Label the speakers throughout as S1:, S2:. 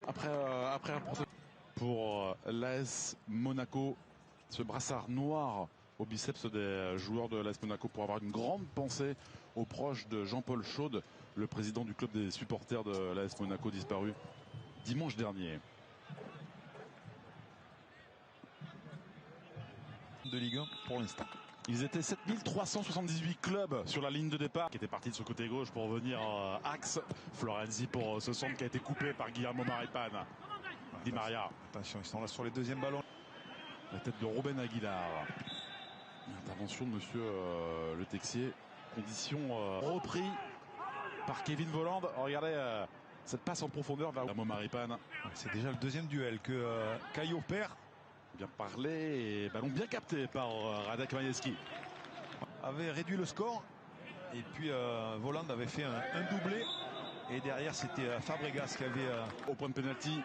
S1: Après un protocole pour l'AS Monaco, ce brassard noir au biceps des joueurs de l'AS Monaco pour avoir une grande pensée aux proches de Jean-Paul Chaude, le président du club des supporters de l'AS Monaco disparu dimanche dernier.
S2: De Ligue 1 pour l'instant.
S1: Ils étaient 7378 clubs sur la ligne de départ qui était parti de ce côté gauche pour venir axe. Florenzi pour ce centre qui a été coupé par Guillermo Maripane. Di Maria.
S2: Attention, ils sont là sur les deuxièmes ballons.
S1: La tête de Ruben Aguilar. Intervention de monsieur Le Texier. Condition repris par Kevin Volland. Regardez cette passe en profondeur vers Guillermo Maripane.
S2: C'est déjà le deuxième duel que Caillot perd.
S1: Bien parlé et ballon bien capté par Radek Majewski.
S2: Avait réduit le score et puis Volland avait fait un doublé et derrière c'était Fabregas qui avait
S1: au point de pénalty.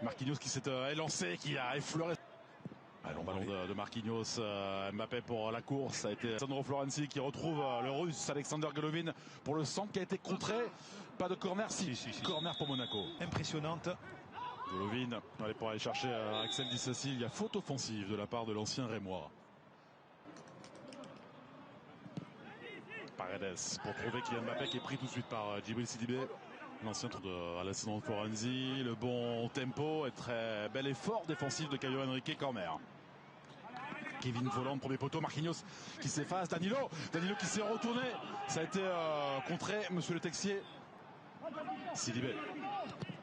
S1: Marquinhos qui s'est élancé, qui a effleuré. Long ballon de Marquinhos, Mbappé pour la course, ça a été Sandro Florenzi qui retrouve le russe Alexander Golovin pour le centre qui a été contré. Pas de corner, si. Corner pour Monaco.
S2: Impressionnante.
S1: Golovin, allez pour aller chercher Axel Disasi. Il y a faute offensive de la part de l'ancien Rémois. Paredes pour trouver Kylian Mbappé qui est pris tout de suite par Djibril Sidibé. L'ancien tour de Alessandro Florenzi. Le bon tempo et très bel effort défensif de Caio Henrique. Corner. Kevin Volland, premier poteau. Marquinhos qui s'efface. Danilo qui s'est retourné. Ça a été contré, monsieur Le Texier. Sidibé.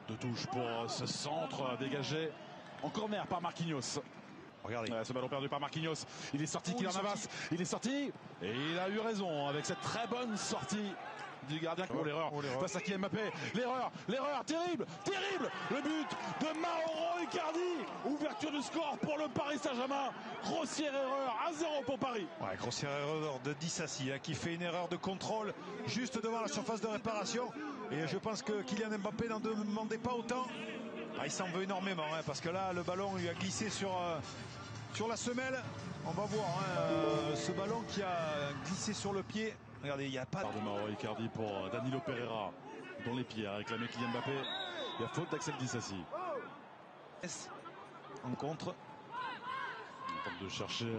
S1: De touche pour ce centre dégagé en corner par Marquinhos.
S2: Regardez.
S1: Ce ballon perdu par Marquinhos. Il est sorti, Kylian Navas. Il est sorti et il a eu raison avec cette très bonne sortie du gardien. Oh l'erreur face à Kylian Mbappé. L'erreur terrible. Le but de Mauro Icardi. Ouverture du score pour le Paris Saint-Germain. Grossière erreur, 1-0 pour Paris.
S2: Ouais, grossière erreur de Disasi qui fait une erreur de contrôle juste devant la surface de réparation. Et je pense que Kylian Mbappé n'en demandait pas autant. Il s'en veut énormément parce que là le ballon lui a glissé sur la semelle. On va voir ce ballon qui a glissé sur le pied. Regardez, il n'y a pas
S1: de Mauro Icardi pour Danilo Pereira dans les pieds a réclamé Kylian Mbappé. Il y a faute d'Axel Disasi.
S2: En contre.
S1: On tente de chercher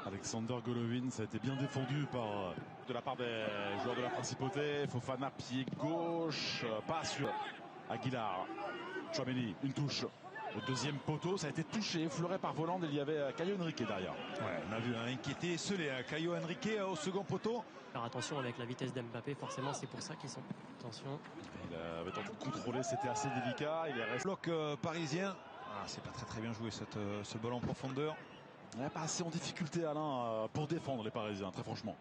S1: Alexander Golovin. Ça a été bien défendu de la part des joueurs de la principauté. Fofana pied gauche, pas sur Aguilar. Tchouaméni, une touche. Le deuxième poteau, ça a été touché, effleuré par Volland. Il y avait Caio Henrique derrière.
S2: Ouais, on a vu inquiété, scellé Caio Henrique au second poteau.
S3: Faire attention avec la vitesse d'Mbappé, forcément c'est pour ça qu'ils sont. Attention.
S1: Il avait tenté de contrôler, c'était assez délicat. Il est resté.
S2: Bloc parisien. C'est pas très bien joué ce ballon en profondeur.
S1: Il n'est pas assez en difficulté Alain pour défendre les Parisiens, très franchement.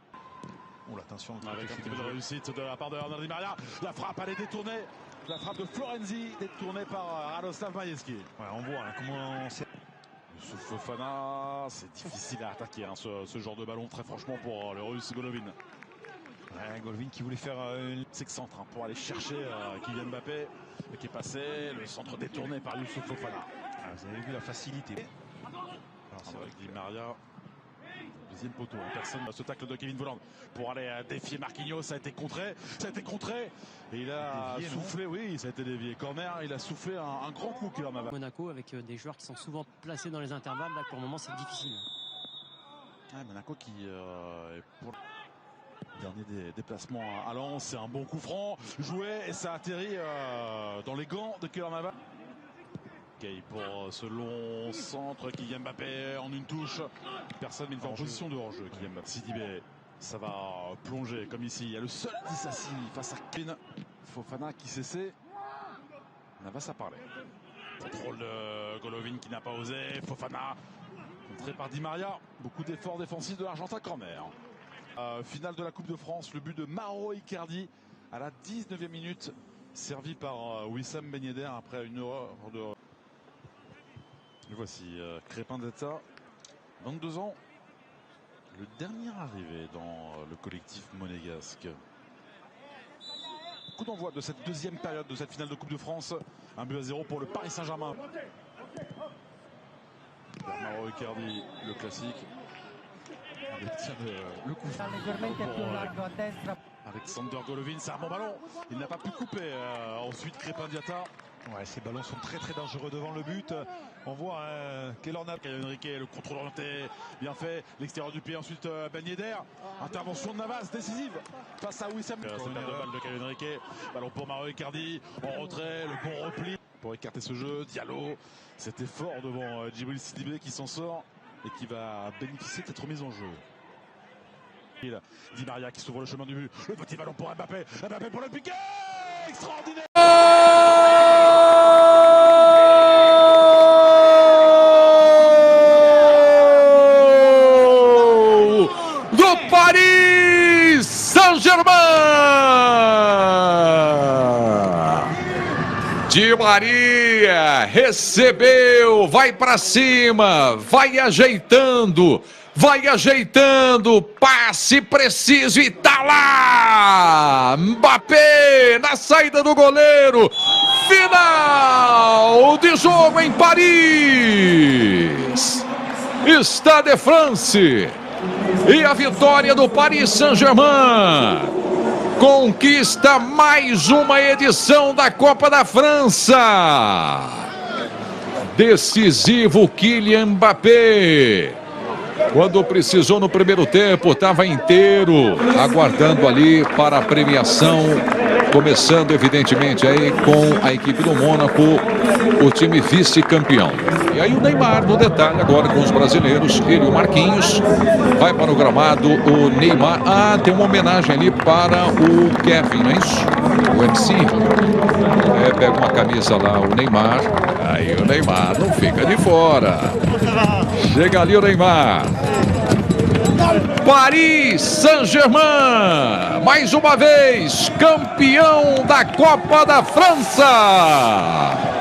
S2: Oh l'attention.
S1: Avec un petit peu de réussite de la part de Di Maria. La frappe, elle est détournée. La frappe de Florenzi, détournée par Radoslav Majewski.
S2: Ouais, on voit comment c'est.
S1: Youssouf Fofana, c'est difficile à attaquer ce genre de ballon, très franchement, pour le russe Golovin.
S2: Ouais, Golovin qui voulait faire une
S1: centre pour aller chercher Kylian Mbappé, qui est passé, le centre détourné par Youssouf Fofana.
S2: Vous avez vu la facilité.
S1: Alors c'est vrai que Di Maria, deuxième poteau, personne ce tacle de Kevin Volland pour aller défier Marquinhos, ça a été contré, et il a soufflé, oui, ça a été dévié. Corner, il a soufflé un grand coup qu'il en avait.
S3: Monaco avec des joueurs qui sont souvent placés dans les intervalles, là pour le moment c'est difficile.
S1: Monaco qui est pour le dernier des déplacements à Lens, c'est un bon coup franc, joué et ça atterrit dans les gants de Kylian Mbappé. Pour ce long centre, Kylian Mbappé en une touche. Personne mais il va en position de hors-jeu. Kylian Mbappé. Sidibé, ça va plonger comme ici. Il y a le seul Disasi face à Kevin Fofana qui cessait. Navas a parlé. Contrôle de Golovin qui n'a pas osé. Fofana contré par Di Maria. Beaucoup d'efforts défensifs de l'Argentin. Corner. Finale de la Coupe de France. Le but de Mauro Icardi à la 19e minute. Servi par Wissam Ben Yedder après une heure de... Voici Crépin Data, 22 ans, le dernier arrivé dans le collectif monégasque. Coup d'envoi de cette deuxième période de cette finale de Coupe de France. 1-0 pour le Paris Saint-Germain. Mauro Icardi, le classique. Il obtient le coup franc. Alexander Golovin, c'est un bon ballon. Il n'a pas pu couper. Ensuite, Crépin Diatta.
S2: Ouais, ces ballons sont très très dangereux devant le but. On voit Keylor
S1: Caio Henrique, le contrôle orienté, bien fait. L'extérieur du pied, ensuite Ben Yedder. Intervention de Navas, décisive face à Wissam. C'est pas de balle de Caio Henrique. Ballon pour Mario Icardi. En retrait, le bon repli pour écarter ce jeu. Diallo, c'était fort devant Djibril Sidibé qui s'en sort et qui va bénéficier de cette remise en jeu. Di Maria qui s'ouvre le chemin du but. Le petit ballon pour Mbappé. Mbappé pour le piqué. Extraordinaire.
S4: Do Paris Saint-Germain. Di Maria recebeu, vai para cima, vai ajeitando, passe preciso e tá lá! Mbappé na saída do goleiro, final de jogo em Paris, Stade de France, e a vitória do Paris Saint-Germain conquista mais uma edição da Copa da França. Decisivo Kylian Mbappé. Quando precisou no primeiro tempo, estava inteiro, aguardando ali para a premiação. Começando, evidentemente, aí com a equipe do Mônaco, o time vice-campeão. E aí o Neymar no detalhe agora com os brasileiros, ele e o Marquinhos. Vai para o gramado o Neymar. Ah, tem uma homenagem ali para o Kevin, não é isso? O MC. Pega uma camisa lá, o Neymar. Aí o Neymar não fica de fora. Chega ali o Neymar. Paris Saint-Germain, mais uma vez, campeão da Copa da França.